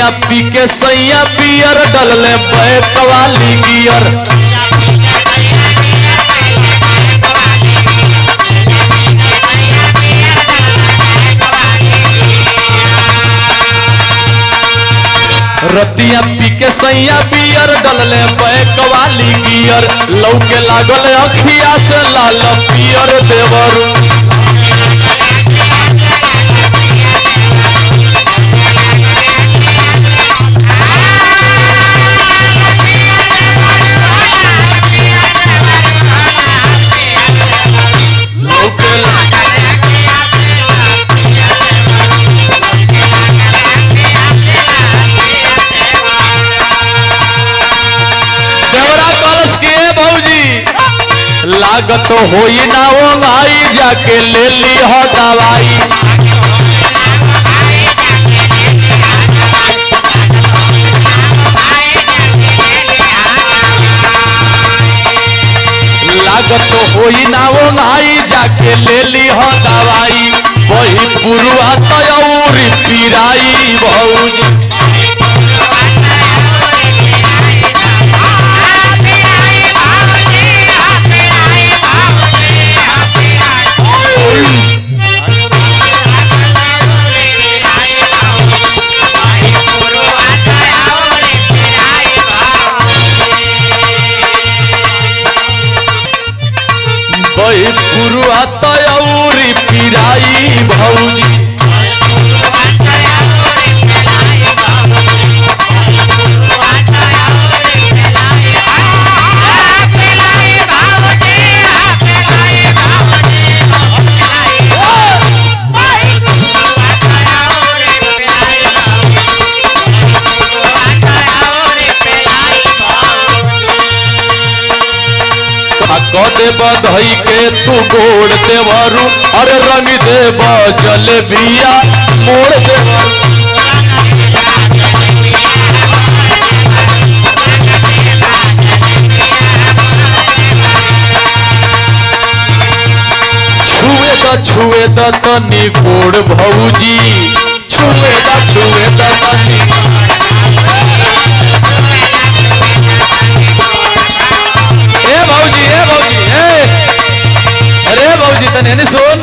रतिया पी के सैया बियर डलले बैक वाली गियर। रतिया पी के सैया बियर डलले बैक वाली गियर। लौके लागल अखिया से लाल पियर देवरू। लागत होई ना ओंघाई जाके ले ली हो दवाई। लागत होई ना ओंघाई जाके ले ली हो दवाई। वही पुरुआ तयौरी पिराई भौजी। पुरुआ तयौरी पिराई भौजी। दे बधई के तू गोड़ देवरू। अरे रंग दे जलेबिया मोड़ देवरू। छुए द तनी गोड़ भौजी। छुए द तनी। अरे भौजी तने सुन।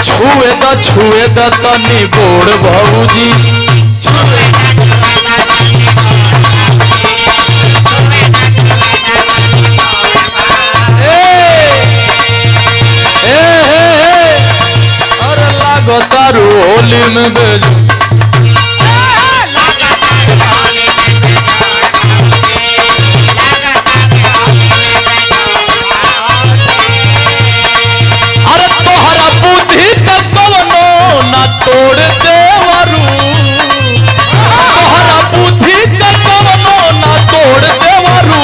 छुए द तनी गोड़ भौजी। अरे लागो तारू होली में बेज। तोड़ देवरू तोहरा बुद्धि का कवनो ना तोड़ देवरू।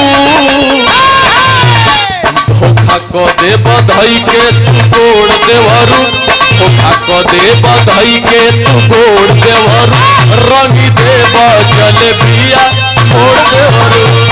धोखा को दे बधई के तू गोड़ देवरू। धोखा को दे बधई के तू गोड़ देवरू। रंग दे जलेबिया छोड़ देवरू।